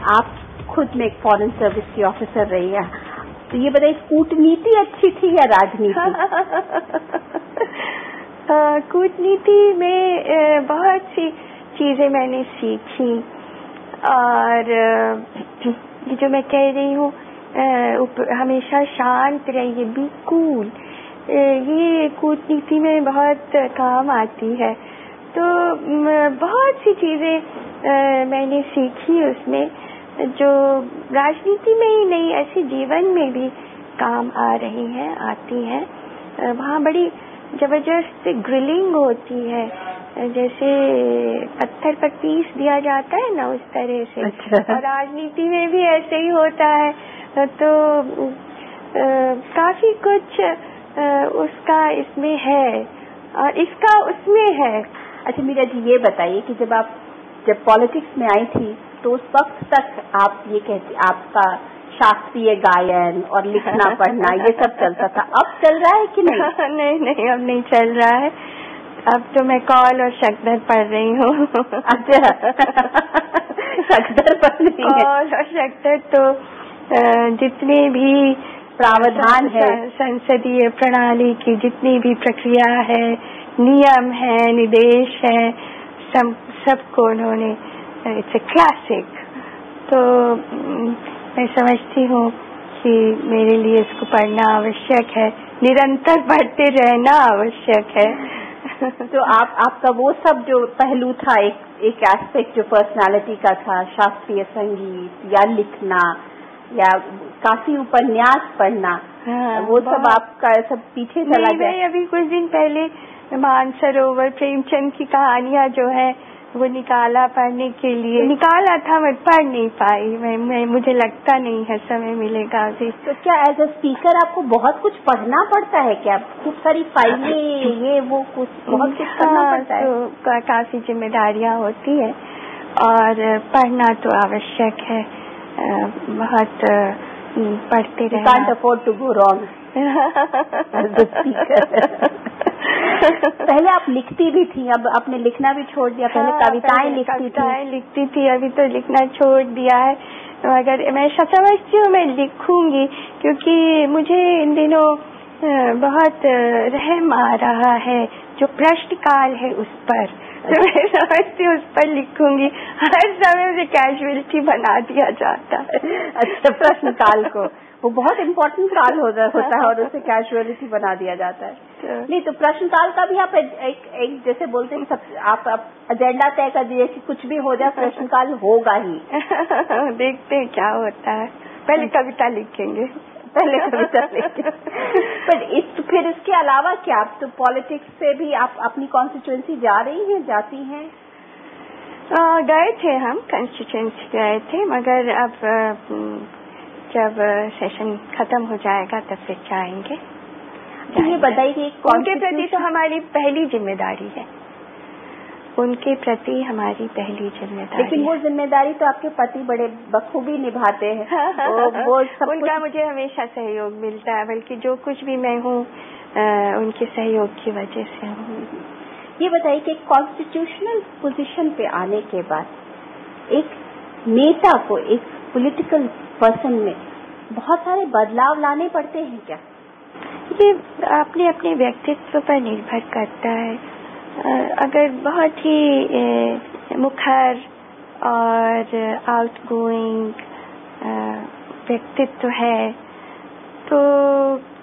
आप खुद में एक फॉरेन सर्विस की ऑफिसर रही है, तो ये बताइए कूटनीति अच्छी थी या राजनीति? कूटनीति में बहुत सी चीजें मैंने सीखी, और जो मैं कह रही हूँ हमेशा शांत रहिए, बी कूल, ये कूटनीति में बहुत काम आती है। तो बहुत सी चीजें मैंने सीखी उसमें, जो राजनीति में ही नहीं ऐसे जीवन में भी काम आ रही हैं, आती हैं। वहाँ बड़ी जबरदस्त ग्रिलिंग होती है, जैसे पत्थर पर पीस दिया जाता है ना, उस तरह से। अच्छा। और राजनीति में भी ऐसे ही होता है। तो काफी कुछ उसका इसमें है और इसका उसमें है। अच्छा मीरा जी, ये बताइए कि जब पॉलिटिक्स में आई थी तो उस वक्त तक आप ये कहती, आपका शास्त्रीय गायन और लिखना पढ़ना ये सब चलता था, अब चल रहा है कि नहीं? नहीं, अब नहीं चल रहा है। अब तो मैं कौल और शक्दर पढ़ रही हूँ। अच्छा। शक्दर पढ़ रही है? कौल और शक्दर तो जितने भी प्रावधान है संसदीय प्रणाली की, जितनी भी प्रक्रिया है, नियम है, निर्देश है, सबको उन्होंने, इट्स ए क्लासिक। तो मैं समझती हूँ कि मेरे लिए इसको पढ़ना आवश्यक है, निरंतर पढ़ते रहना आवश्यक है। तो आपका वो सब जो पहलू था, एक एस्पेक्ट जो पर्सनालिटी का था, शास्त्रीय संगीत या लिखना या काफी उपन्यास पढ़ना, हाँ, वो सब आपका सब पीछे चला गया? मैं अभी कुछ दिन पहले मानसरोवर प्रेमचंद की कहानियां जो है वो निकाला पढ़ने के लिए, निकाला था, मैं पढ़ नहीं पाई। मुझे लगता नहीं है समय मिलेगा अभी। तो क्या एज अ स्पीकर आपको बहुत कुछ पढ़ना पड़ता है क्या? खूब सारी फाइलें, ये वो कुछ बहुत कुछ करना पड़ता है? तो काफी जिम्मेदारियां होती है और पढ़ना तो आवश्यक है, बहुत पढ़ते रहना। You can't afford to go wrong as a speaker. पहले आप लिखती भी थी, अब आपने लिखना भी छोड़ दिया। पहले कविताएं लिखती थी, अभी तो लिखना छोड़ दिया है। मगर मैं समझती हूँ मैं लिखूंगी, क्योंकि मुझे इन दिनों बहुत रहम आ रहा है जो प्रश्नकाल है उस पर। तो मैं समझती हूँ उस पर लिखूंगी। हर समय मुझे कैजुअलिटी बना दिया जाता है। अच्छा, प्रश्नकाल को वो बहुत इम्पोर्टेंट काल होता है और उसे कैजुअलिटी बना दिया जाता है। नहीं तो प्रश्नकाल का भी आप एक जैसे बोलते हैं, सब आप एजेंडा तय कर दीजिए कि कुछ भी हो जाए प्रश्नकाल होगा ही। देखते हैं क्या होता है। पहले कविता लिखेंगे। पर फिर इसके अलावा क्या आप तो पॉलिटिक्स से भी आप अपनी कॉन्स्टिट्यूएंसी जा रही हैं, जाती हैं? गए थे, हम कंस्टिट्यूएंसी गए थे, मगर अब जब सेशन खत्म हो जाएगा तब फिर जाएंगे। तो ये बताइए, उनके प्रति तो हमारी पहली जिम्मेदारी है, उनके प्रति हमारी पहली जिम्मेदारी। लेकिन वो जिम्मेदारी तो आपके पति बड़े बखूबी निभाते हैं। वो सब उनका मुझे हमेशा सहयोग मिलता है, बल्कि जो कुछ भी मैं हूँ उनके सहयोग की वजह से हूँ। ये बताइए कि कॉन्स्टिट्यूशनल पोजीशन पे आने के बाद एक नेता को, एक पॉलिटिकल पर्सन में बहुत सारे बदलाव लाने पड़ते हैं क्या? ये अपने अपने व्यक्तित्व पर निर्भर करता है। अगर बहुत ही मुखर और आउटगोइंग व्यक्तित्व है तो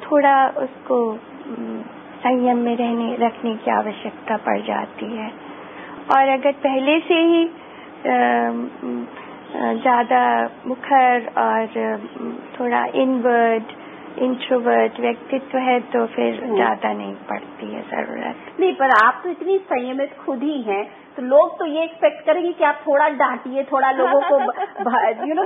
थोड़ा उसको संयम में रखने की आवश्यकता पड़ जाती है। और अगर पहले से ही ज्यादा मुखर और थोड़ा इंट्रोवर्ट व्यक्तित्व है तो फिर ज्यादा नहीं पड़ती है जरूरत। नहीं, पर आप तो इतनी संयमित खुद ही हैं, तो लोग तो ये एक्सपेक्ट करेंगे कि आप थोड़ा डांटिए, थोड़ा लोगों को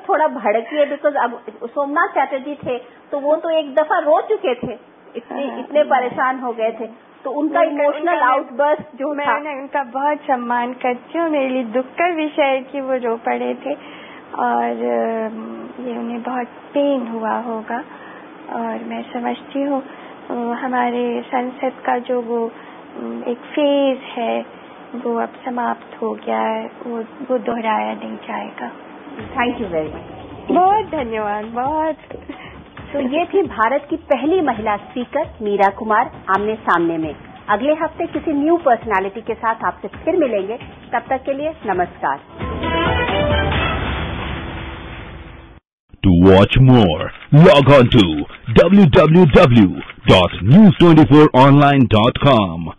थोड़ा भड़किए। बिकॉज अब सोमनाथ चैटर्जी थे तो वो तो एक दफा रो चुके थे, इतने परेशान हो गए थे, तो उनका इमोशनल आउटबर्स्ट जो मैंने उनका बहुत सम्मान करती हूँ। मेरे लिए दुख का विषय है कि वो रो पड़े थे और ये उन्हें बहुत पेन हुआ होगा। और मैं समझती हूँ हमारे संसद का जो वो एक फेज है वो अब समाप्त हो गया है, वो दोहराया नहीं जाएगा। Thank you very much. बहुत धन्यवाद, बहुत। तो ये थी भारत की पहली महिला स्पीकर मीरा कुमार आमने सामने में। अगले हफ्ते किसी न्यू पर्सनालिटी के साथ आपसे फिर मिलेंगे। तब तक के लिए नमस्कार। To watch more, log on to www.news24online.com.